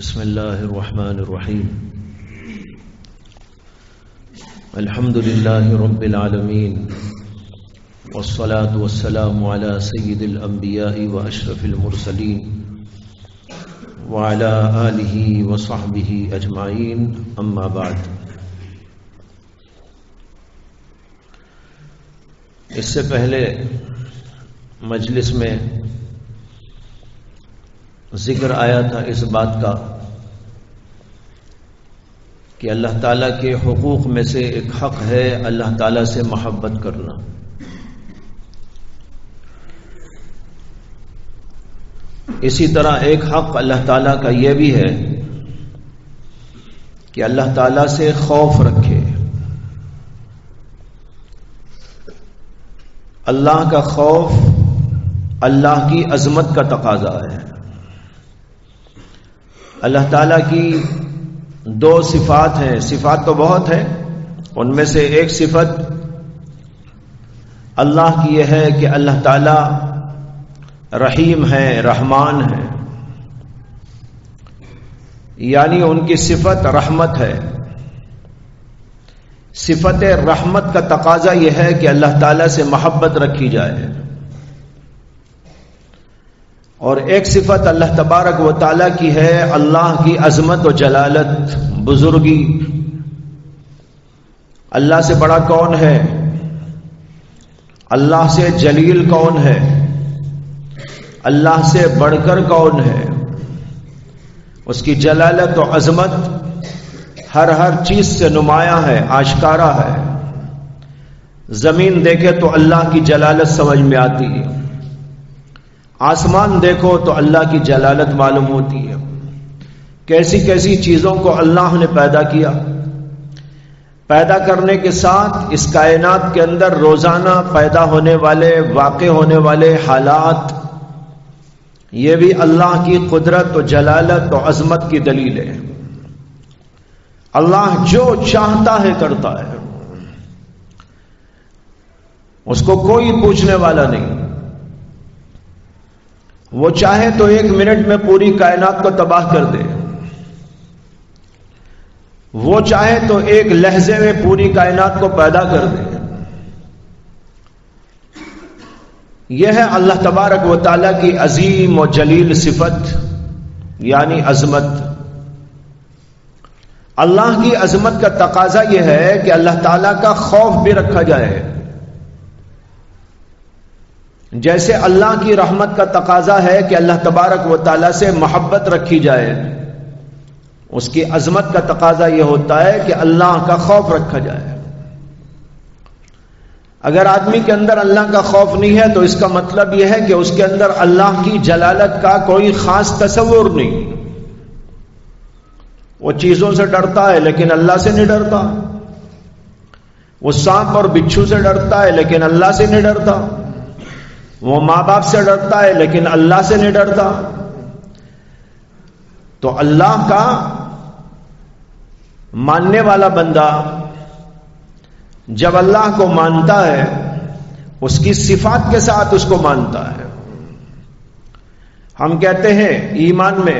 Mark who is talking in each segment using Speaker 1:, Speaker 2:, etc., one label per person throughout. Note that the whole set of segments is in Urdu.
Speaker 1: بسم اللہ الرحمن الرحیم الحمد للہ رب العالمین والصلاة والسلام على سید الانبیاء واشرف المرسلین وعلى آلہ وصحبہ اجمعین اما بعد۔ اس سے پہلے مجلس میں ذکر آیا تھا اس بات کا کہ اللہ تعالیٰ کے حقوق میں سے ایک حق ہے اللہ تعالیٰ سے محبت کرنا۔ اسی طرح ایک حق اللہ تعالیٰ کا یہ بھی ہے کہ اللہ تعالیٰ سے خوف رکھے۔ اللہ کا خوف اللہ کی عظمت کا تقاضا ہے۔ اللہ تعالیٰ کی دو صفات ہیں، صفات تو بہت ہیں، ان میں سے ایک صفت اللہ کی یہ ہے کہ اللہ تعالیٰ رحیم ہے، رحمان ہے، یعنی ان کی صفت رحمت ہے۔ صفت رحمت کا تقاضا یہ ہے کہ اللہ تعالیٰ سے محبت رکھی جائے، اور ایک صفت اللہ تبارک و تعالیٰ کی ہے اللہ کی عظمت و جلالت، بزرگی۔ اللہ سے بڑا کون ہے؟ اللہ سے جلیل کون ہے؟ اللہ سے بڑھ کر کون ہے؟ اس کی جلالت و عظمت ہر چیز سے نمایاں ہے، آشکارا ہے۔ زمین دیکھے تو اللہ کی جلالت سمجھ میں آتی ہے، آسمان دیکھو تو اللہ کی جلالت معلوم ہوتی ہے۔ کیسی کیسی چیزوں کو اللہ نے پیدا کیا، پیدا کرنے کے ساتھ اس کائنات کے اندر روزانہ پیدا ہونے والے، واقع ہونے والے حالات، یہ بھی اللہ کی قدرت و جلالت و عظمت کی دلیل ہے۔ اللہ جو چاہتا ہے کرتا ہے، اس کو کوئی پوچھنے والا نہیں۔ وہ چاہے تو 1 منٹ میں پوری کائنات کو تباہ کر دے، وہ چاہے تو 1 لحظے میں پوری کائنات کو پیدا کر دے۔ یہ ہے اللہ تبارک و تعالیٰ کی عظیم و جلیل صفت، یعنی عظمت۔ اللہ کی عظمت کا تقاضا یہ ہے کہ اللہ تعالیٰ کا خوف بھی رکھا جائے، جیسے اللہ کی رحمت کا تقاضا ہے کہ اللہ تبارک و تعالیٰ سے محبت رکھی جائے، اس کی عظمت کا تقاضا یہ ہوتا ہے کہ اللہ کا خوف رکھا جائے۔ اگر آدمی کے اندر اللہ کا خوف نہیں ہے تو اس کا مطلب یہ ہے کہ اس کے اندر اللہ کی جلالت کا کوئی خاص تصور نہیں۔ وہ چیزوں سے ڈرتا ہے لیکن اللہ سے نہیں ڈرتا، وہ سانپ اور بچھو سے ڈرتا ہے لیکن اللہ سے نہیں ڈرتا، وہ ماں باپ سے ڈرتا ہے لیکن اللہ سے نہیں ڈرتا۔ تو اللہ کا ماننے والا بندہ جب اللہ کو مانتا ہے، اس کی صفات کے ساتھ اس کو مانتا ہے۔ ہم کہتے ہیں ایمان میں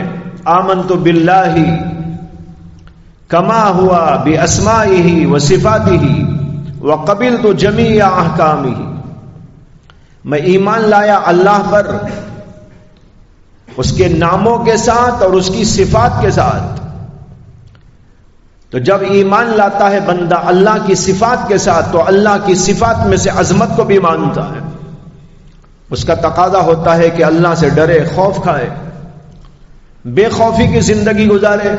Speaker 1: آمنت باللہ کما ہوا باسمائہ وصفاتہ وقبلت جمیع احکامہ، میں ایمان لایا اللہ پر، اس کے ناموں کے ساتھ اور اس کی صفات کے ساتھ۔ تو جب ایمان لاتا ہے بندہ اللہ کی صفات کے ساتھ تو اللہ کی صفات میں سے عظمت کو بھی مانتا ہے۔ اس کا تقاضا ہوتا ہے کہ اللہ سے ڈرے، خوف کھائے، بے خوفی کی زندگی گزارے،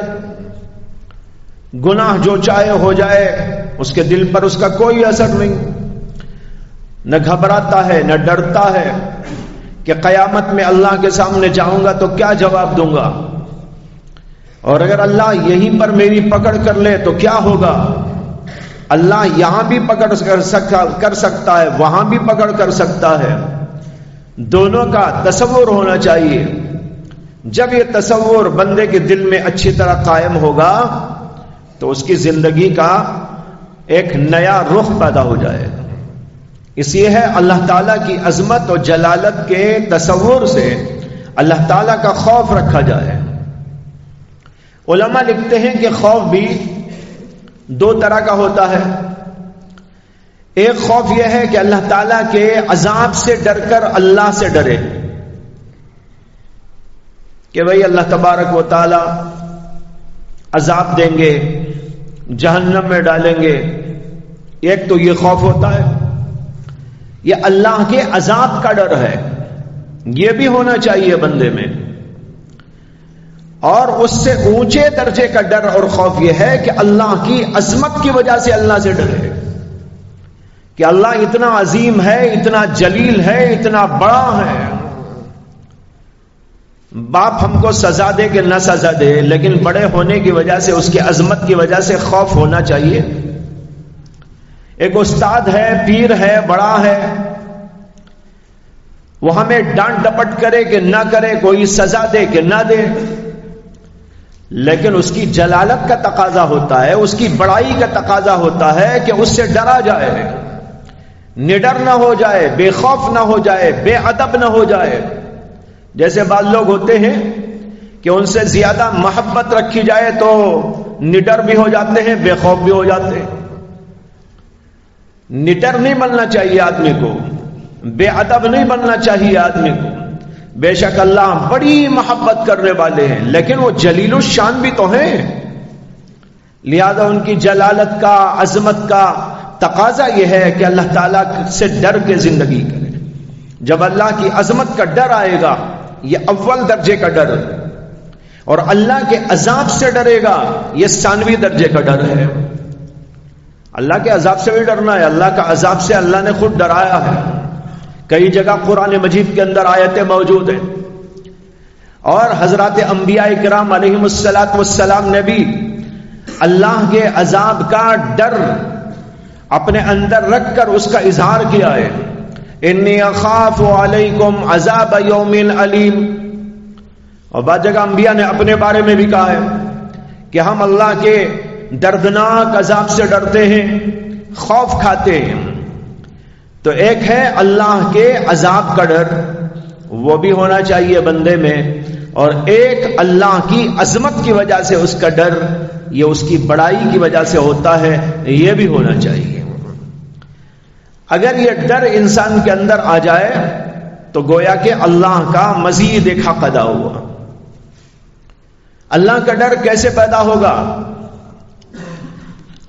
Speaker 1: گناہ جو چاہے ہو جائے، اس کے دل پر اس کا کوئی اثر نہیں، نہ گھبراتا ہے نہ ڈرتا ہے کہ قیامت میں اللہ کے سامنے جاؤں گا تو کیا جواب دوں گا، اور اگر اللہ یہیں پر میری پکڑ کر لے تو کیا ہوگا۔ اللہ یہاں بھی پکڑ کر سکتا ہے، وہاں بھی پکڑ کر سکتا ہے، دونوں کا تصور ہونا چاہیے۔ جب یہ تصور بندے کے دل میں اچھی طرح قائم ہوگا تو اس کی زندگی کا ایک نیا رخ پیدا ہو جائے گا۔ اس لیے ہے اللہ تعالیٰ کی عظمت اور جلالت کے تصور سے اللہ تعالیٰ کا خوف رکھا جائے۔ علماء لکھتے ہیں کہ خوف بھی دو طرح کا ہوتا ہے. ایک خوف یہ ہے کہ اللہ تعالیٰ کے عذاب سے ڈر کر اللہ سے ڈرے کہ بھئی اللہ تبارک و تعالی عذاب دیں گے، جہنم میں ڈالیں گے. ایک تو یہ خوف ہوتا ہے. یہ اللہ کے عذاب کا ڈر ہے، یہ بھی ہونا چاہیے بندے میں. اور اس سے اونچے درجے کا ڈر اور خوف یہ ہے کہ اللہ کی عظمت کی وجہ سے اللہ سے ڈرے کہ اللہ اتنا عظیم ہے، اتنا جلیل ہے، اتنا بڑا ہے. باپ ہم کو سزا دے کہ نہ سزا دے، لیکن بڑے ہونے کی وجہ سے، اس کی عظمت کی وجہ سے خوف ہونا چاہیے. ایک استاد ہے، پیر ہے، بڑا ہے، وہ ہمیں ڈانٹ ڈپٹ کرے کہ نہ کرے، کوئی سزا دے کہ نہ دے، لیکن اس کی جلالت کا تقاضا ہوتا ہے، اس کی بڑائی کا تقاضا ہوتا ہے کہ اس سے ڈرا جائے، نڈر نہ ہو جائے، بے خوف نہ ہو جائے، بے ادب نہ ہو جائے. جیسے بعض لوگ ہوتے ہیں کہ ان سے زیادہ محبت رکھی جائے تو نڈر بھی ہو جاتے ہیں، بے خوف بھی ہو جاتے ہیں. نڈر نہیں بننا چاہیے آدمی کو، بے ادب نہیں بننا چاہیے آدمی کو. بے شک اللہ بڑی محبت کرنے والے ہیں، لیکن وہ جلیل الشان بھی تو ہیں، لہذا ان کی جلالت کا، عظمت کا تقاضا یہ ہے کہ اللہ تعالیٰ سے ڈر کے زندگی کرے. جب اللہ کی عظمت کا ڈر آئے گا، یہ اول درجے کا ڈر ہے، اور اللہ کے عذاب سے ڈرے گا، یہ ثانوی درجے کا ڈر ہے. اللہ کے عذاب سے بھی ڈرنا ہے، اللہ کا عذاب سے اللہ نے خود ڈرایا ہے. کئی جگہ قرآن مجید کے اندر آیتیں موجود ہیں، اور حضرات انبیاء کرام علیہم الصلاۃ والسلام نے بھی اللہ کے عذاب کا ڈر اپنے اندر رکھ کر اس کا اظہار کیا ہے. انی اخاف علیکم عذاب یوم علیم. اور بعض جگہ انبیاء نے اپنے بارے میں بھی کہا ہے کہ ہم اللہ کے دردناک عذاب سے ڈرتے ہیں، خوف کھاتے ہیں. تو ایک ہے اللہ کے عذاب کا ڈر، وہ بھی ہونا چاہیے بندے میں، اور ایک اللہ کی عظمت کی وجہ سے اس کا ڈر، یہ اس کی بڑائی کی وجہ سے ہوتا ہے، یہ بھی ہونا چاہیے. اگر یہ ڈر انسان کے اندر آ جائے تو گویا کہ اللہ کا مزید ایک حق ادا ہوا. اللہ کا ڈر کیسے پیدا ہوگا؟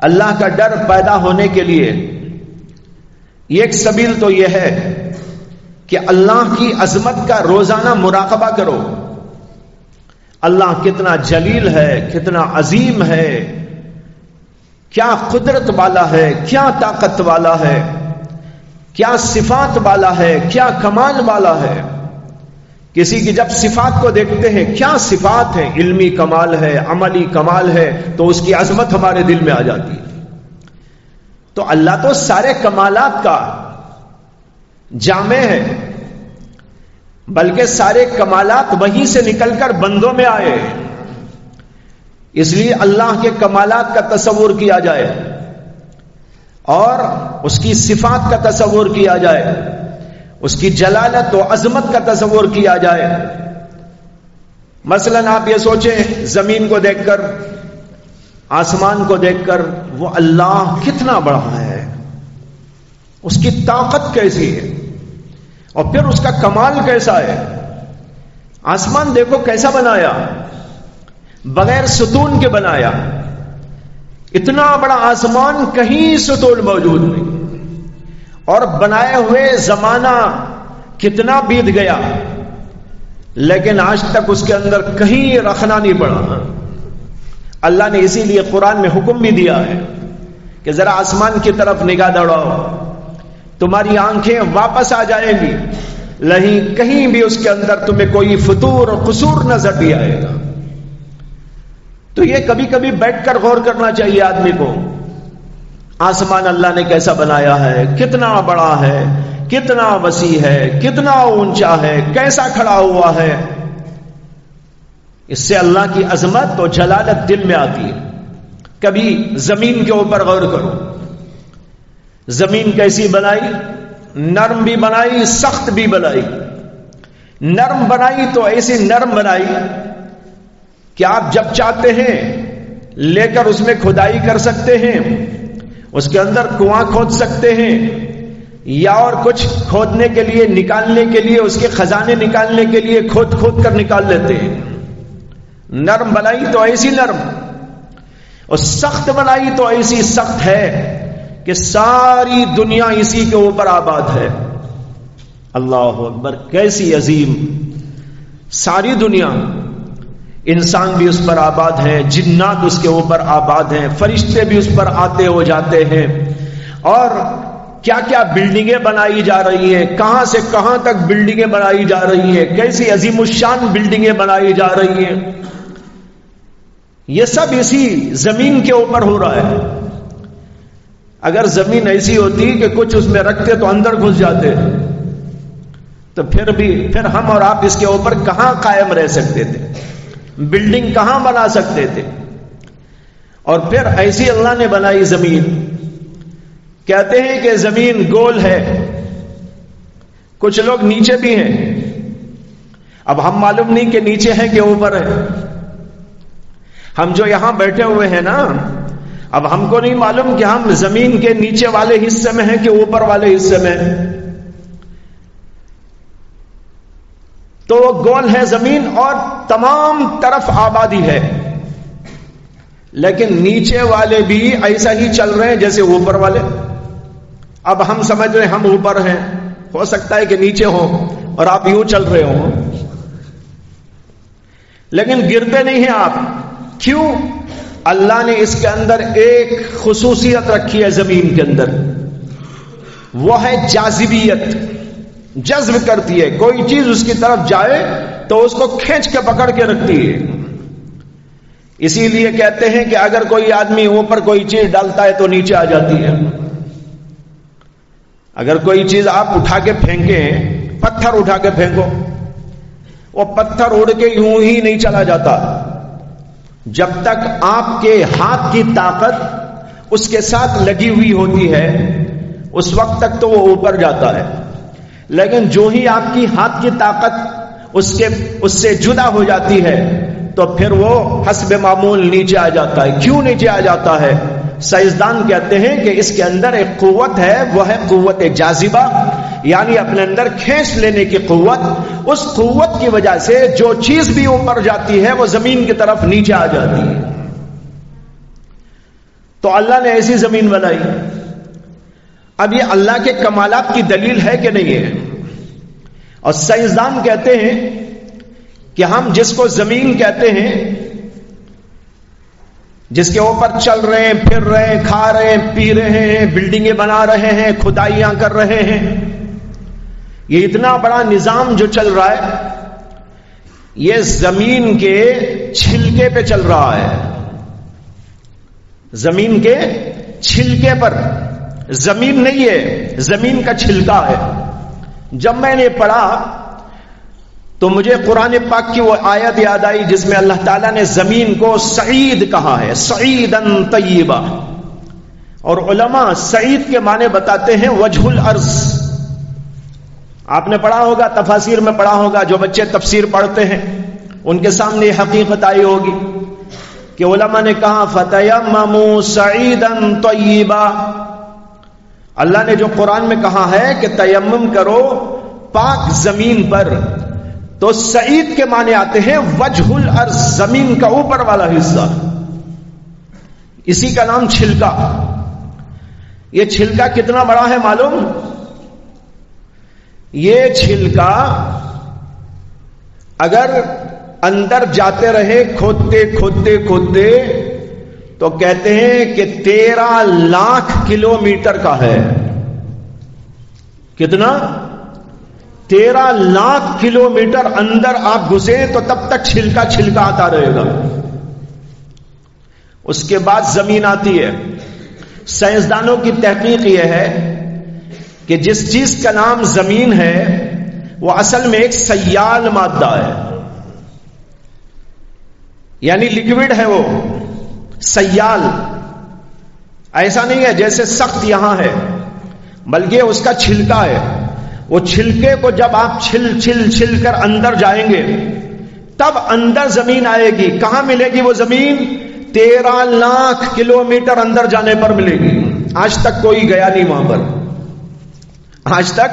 Speaker 1: اللہ کا ڈر پیدا ہونے کے لیے ایک سبیل تو یہ ہے کہ اللہ کی عظمت کا روزانہ مراقبہ کرو. اللہ کتنا جلیل ہے، کتنا عظیم ہے، کیا قدرت والا ہے، کیا طاقت والا ہے، کیا صفات والا ہے، کیا کمال والا ہے. کسی کی جب صفات کو دیکھتے ہیں، کیا صفات ہیں، علمی کمال ہے، عملی کمال ہے، تو اس کی عظمت ہمارے دل میں آ جاتی ہے. تو اللہ تو سارے کمالات کا جامع ہے، بلکہ سارے کمالات وہیں سے نکل کر بندوں میں آئے، اس لیے اللہ کے کمالات کا تصور کیا جائے اور اس کی صفات کا تصور کیا جائے، اس کی جلالت و عظمت کا تصور کیا جائے. مثلا آپ یہ سوچیں، زمین کو دیکھ کر، آسمان کو دیکھ کر، وہ اللہ کتنا بڑا ہے، اس کی طاقت کیسی ہے، اور پھر اس کا کمال کیسا ہے. آسمان دیکھو کیسا بنایا، بغیر ستون کے بنایا. اتنا بڑا آسمان، کہیں ستون موجود نہیں، اور بنائے ہوئے زمانہ کتنا بیت گیا، لیکن آج تک اس کے اندر کہیں رکھنا نہیں پڑا. اللہ نے اسی لیے قرآن میں حکم بھی دیا ہے کہ ذرا آسمان کی طرف نگاہ دوڑاؤ، تمہاری آنکھیں واپس آ جائیں گی، نہیں کہیں بھی اس کے اندر تمہیں کوئی فتور اور قصور نظر نہیں آئے گا. تو یہ کبھی کبھی بیٹھ کر غور کرنا چاہیے آدمی کو. آسمان اللہ نے کیسا بنایا ہے، کتنا بڑا ہے، کتنا وسیع ہے، کتنا اونچا ہے، کیسا کھڑا ہوا ہے. اس سے اللہ کی عظمت و جلالت دل میں آتی ہے. کبھی زمین کے اوپر غور کرو، زمین کیسی بنائی، نرم بھی بنائی، سخت بھی بنائی. نرم بنائی تو ایسی نرم بنائی کہ آپ جب چاہتے ہیں لے کر اس میں کھدائی کر سکتے ہیں، اس کے اندر کنواں کھود سکتے ہیں، یا اور کچھ کھودنے کے لیے نکالنے کے لیے اس کے خزانے نکالنے کے لیے کھود کھود کر نکال لیتے ہیں۔ نرم بنائی تو ایسی نرم اور سخت بنائی تو ایسی سخت ہے کہ ساری دنیا اسی کے اوپر آباد ہے۔ اللہ اکبر، کیسی عظیم! ساری دنیا، انسان بھی اس پر آباد ہے، جنات اس کے اوپر آباد ہیں، فرشتے بھی اس پر آتے ہو جاتے ہیں، اور کیا کیا بلڈنگیں بنائی جا رہی ہیں، کہاں سے کہاں تک بلڈنگیں بنائی جا رہی ہیں، کیسی عظیم الشان بلڈنگیں بنائی جا رہی ہیں۔ یہ سب اسی زمین کے اوپر ہو رہا ہے۔ اگر زمین ایسی ہوتی کہ کچھ اس میں رکھتے تو اندر گھس جاتے، تو پھر ہم اور آپ اس کے اوپر کہاں قائم رہ سکتے تھے، بلڈنگ کہاں بنا سکتے تھے؟ اور پھر ایسی اللہ نے بنائی زمین۔ کہتے ہیں کہ زمین گول ہے، کچھ لوگ نیچے بھی ہیں، اب ہم معلوم نہیں کہ نیچے ہیں کہ اوپر ہے۔ ہم جو یہاں بیٹھے ہوئے ہیں نا، اب ہم کو نہیں معلوم کہ ہم زمین کے نیچے والے حصے میں ہیں کہ اوپر والے حصے میں ہیں۔ تو وہ گول ہے زمین اور تمام طرف آبادی ہے، لیکن نیچے والے بھی ایسا ہی چل رہے ہیں جیسے اوپر والے۔ اب ہم سمجھ رہے ہیں ہم اوپر ہیں، ہو سکتا ہے کہ نیچے ہوں اور آپ یوں چل رہے ہوں، لیکن گرتے نہیں ہیں آپ۔ کیوں؟ اللہ نے اس کے اندر ایک خصوصیت رکھی ہے زمین کے اندر، وہ ہے جاذبیت، جذب کرتی ہے۔ کوئی چیز اس کی طرف جائے تو اس کو کھینچ کے پکڑ کے رکھتی ہے۔ اسی لیے کہتے ہیں کہ اگر کوئی آدمی اوپر کوئی چیز ڈالتا ہے تو نیچے آ جاتی ہے۔ اگر کوئی چیز آپ اٹھا کے پھینکیں، پتھر اٹھا کے پھینکو، وہ پتھر اڑ کے یوں ہی نہیں چلا جاتا، جب تک آپ کے ہاتھ کی طاقت اس کے ساتھ لگی ہوئی ہوتی ہے اس وقت تک تو وہ اوپر جاتا ہے، لیکن جو ہی آپ کی ہاتھ کی طاقت اس سے جدا ہو جاتی ہے تو پھر وہ حسب معمول نیچے آ جاتا ہے۔ کیوں نیچے آ جاتا ہے؟ سائنسدان کہتے ہیں کہ اس کے اندر ایک قوت ہے، وہ ہے قوت جاذبہ، یعنی اپنے اندر کھینچ لینے کی قوت۔ اس قوت کی وجہ سے جو چیز بھی اوپر جاتی ہے وہ زمین کی طرف نیچے آ جاتی ہے۔ تو اللہ نے ایسی زمین بنائی۔ اب یہ اللہ کے کمالات کی دلیل ہے کہ نہیں ہے؟ اور سائنسدان کہتے ہیں کہ ہم جس کو زمین کہتے ہیں، جس کے اوپر چل رہے ہیں، پھر رہے ہیں، کھا رہے ہیں، پی رہے ہیں، بلڈنگیں بنا رہے ہیں، کھدائیاں کر رہے ہیں، یہ اتنا بڑا نظام جو چل رہا ہے یہ زمین کے چھلکے پہ چل رہا ہے۔ زمین کے چھلکے پر، زمین نہیں ہے، زمین کا چھلکا ہے۔ جب میں نے پڑھا تو مجھے قرآن پاک کی وہ آیت یاد آئی جس میں اللہ تعالیٰ نے زمین کو سعید کہا ہے، سعیدن طیبہ، اور علماء سعید کے معنی بتاتے ہیں وجہ الارض۔ آپ نے پڑھا ہوگا، تفاسیر میں پڑھا ہوگا، جو بچے تفسیر پڑھتے ہیں ان کے سامنے یہ حقیقت آئی ہوگی کہ علماء نے کہا فَتَيَمَّمُوا سَعِيدًا طَيِّبًا۔ اللہ نے جو قرآن میں کہا ہے کہ تیمم کرو پاک زمین پر، تو سعید کے معنی آتے ہیں وجہ الارض، زمین کا اوپر والا حصہ، اسی کا نام چھلکا۔ یہ چھلکا کتنا بڑا ہے معلوم؟ یہ چھلکا اگر اندر جاتے رہے کھودتے کھودتے کھودتے تو کہتے ہیں کہ 13 لاکھ کلومیٹر کا ہے۔ کتنا؟ 13 لاکھ کلومیٹر اندر آپ گھسے تو تب تک چھلکا چھلکا آتا رہے گا۔ اس کے بعد زمین آتی ہے۔ سائنسدانوں کی تحقیق یہ ہے کہ جس چیز کا نام زمین ہے وہ اصل میں ایک سیال مادہ ہے، یعنی لکوڈ ہے، وہ سیال، ایسا نہیں ہے جیسے سخت یہاں ہے، بلکہ اس کا چھلکا ہے۔ وہ چھلکے کو جب آپ چھل چھل چھل کر اندر جائیں گے تب اندر زمین آئے گی. کہاں ملے گی وہ زمین؟ 13 لاکھ کلومیٹر اندر جانے پر ملے گی. آج تک کوئی گیا نہیں وہاں پر, آج تک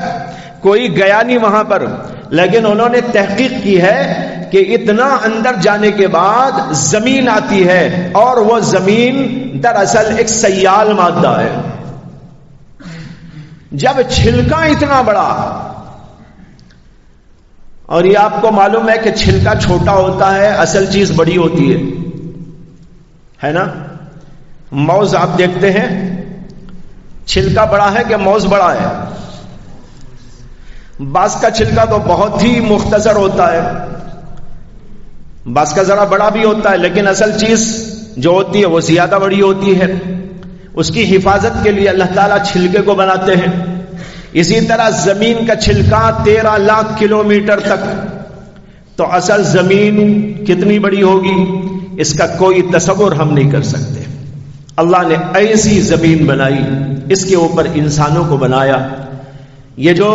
Speaker 1: کوئی گیا نہیں وہاں پر, لیکن انہوں نے تحقیق کی ہے کہ اتنا اندر جانے کے بعد زمین آتی ہے, اور وہ زمین دراصل ایک سیال مادہ ہے. جب چھلکا اتنا بڑا, اور یہ آپ کو معلوم ہے کہ چھلکا چھوٹا ہوتا ہے, اصل چیز بڑی ہوتی ہے نا. موز آپ دیکھتے ہیں, چھلکا بڑا ہے کہ موز بڑا ہے؟ بعض کا چھلکا تو بہت ہی مختصر ہوتا ہے, بعض کا ذرا بڑا بھی ہوتا ہے, لیکن اصل چیز جو ہوتی ہے وہ زیادہ بڑی ہوتی ہے. اس کی حفاظت کے لیے اللہ تعالیٰ چھلکے کو بناتے ہیں. اسی طرح زمین کا چھلکا 13 لاکھ کلومیٹر تک, تو اصل زمین کتنی بڑی ہوگی اس کا کوئی تصور ہم نہیں کر سکتے. اللہ نے ایسی زمین بنائی, اس کے اوپر انسانوں کو بنایا. یہ جو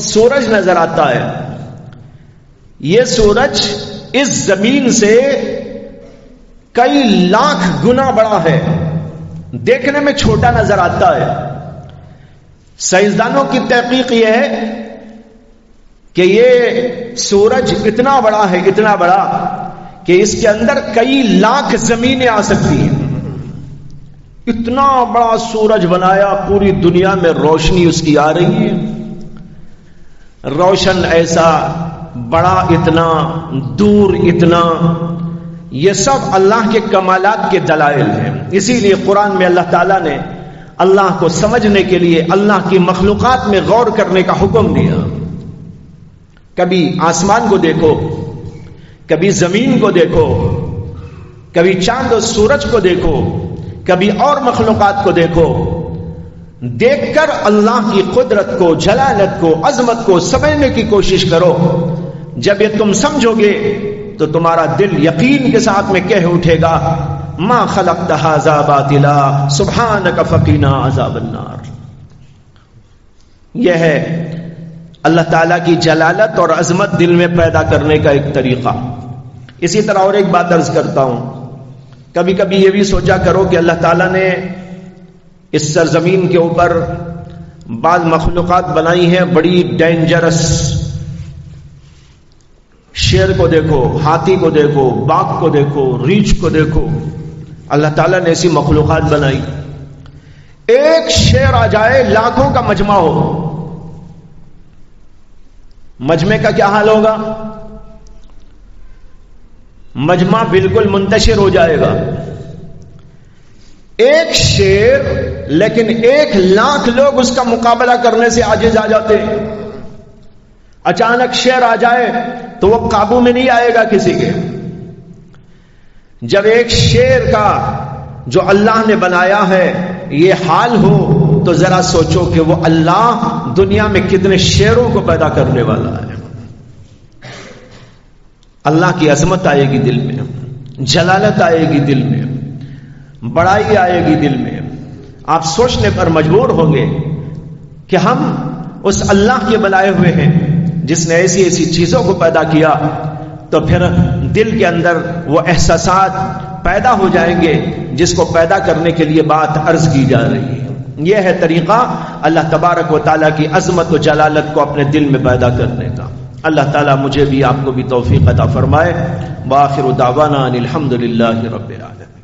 Speaker 1: سورج نظر آتا ہے, یہ سورج اس زمین سے کئی لاکھ گنا بڑا ہے. دیکھنے میں چھوٹا نظر آتا ہے. سائنسدانوں کی تحقیق یہ ہے کہ یہ سورج اتنا بڑا ہے, اتنا بڑا کہ اس کے اندر کئی لاکھ زمینیں آ سکتی ہیں. اتنا بڑا سورج بنایا, پوری دنیا میں روشنی اس کی آ رہی ہے. روشن ایسا, بڑا اتنا, دور اتنا, یہ سب اللہ کے کمالات کے دلائل ہیں. اسی لیے قرآن میں اللہ تعالیٰ نے اللہ کو سمجھنے کے لیے اللہ کی مخلوقات میں غور کرنے کا حکم دیا. کبھی آسمان کو دیکھو, کبھی زمین کو دیکھو, کبھی چاند و سورج کو دیکھو, کبھی اور مخلوقات کو دیکھو. دیکھ کر اللہ کی قدرت کو, جلالت کو, عظمت کو سمجھنے کی کوشش کرو. جب یہ تم سمجھو گے تو تمہارا دل یقین کے ساتھ میں کہہ اٹھے گا, ما خلقت ھذا باطلا سبحانک فقنا عذاب النار. یہ ہے اللہ تعالیٰ کی جلالت اور عظمت دل میں پیدا کرنے کا ایک طریقہ. اسی طرح اور ایک بات عرض کرتا ہوں, کبھی کبھی یہ بھی سوچا کرو کہ اللہ تعالیٰ نے اس سرزمین کے اوپر بعض مخلوقات بنائی ہیں بڑی ڈینجرس. شیر کو دیکھو, ہاتھی کو دیکھو, باغ کو دیکھو, ریچھ کو دیکھو. اللہ تعالیٰ نے ایسی مخلوقات بنائی. ایک شیر آ جائے, لاکھوں کا مجمع ہو, مجمع کا کیا حال ہوگا؟ مجمع بالکل منتشر ہو جائے گا. ایک شیر, لیکن 1 لاکھ لوگ اس کا مقابلہ کرنے سے عاجز آ جاتے ہیں. اچانک شیر آ جائے تو وہ قابو میں نہیں آئے گا کسی کے. جب ایک شیر کا جو اللہ نے بنایا ہے یہ حال ہو تو ذرا سوچو کہ وہ اللہ دنیا میں کتنے شیروں کو پیدا کرنے والا ہے. اللہ کی عظمت آئے گی دل میں, جلالت آئے گی دل میں, بڑائی آئے گی دل میں. آپ سوچنے پر مجبور ہوں گے کہ ہم اس اللہ کے بنائے ہوئے ہیں جس نے ایسی ایسی چیزوں کو پیدا کیا, تو پھر دل کے اندر وہ احساسات پیدا ہو جائیں گے جس کو پیدا کرنے کے لیے بات عرض کی جا رہی ہے. یہ ہے طریقہ اللہ تبارک و تعالیٰ کی عظمت و جلالت کو اپنے دل میں پیدا کرنے کا. اللہ تعالیٰ مجھے بھی آپ کو بھی توفیق عطا فرمائے. وآخر دعوانا ان الحمد للہ رب العالمین.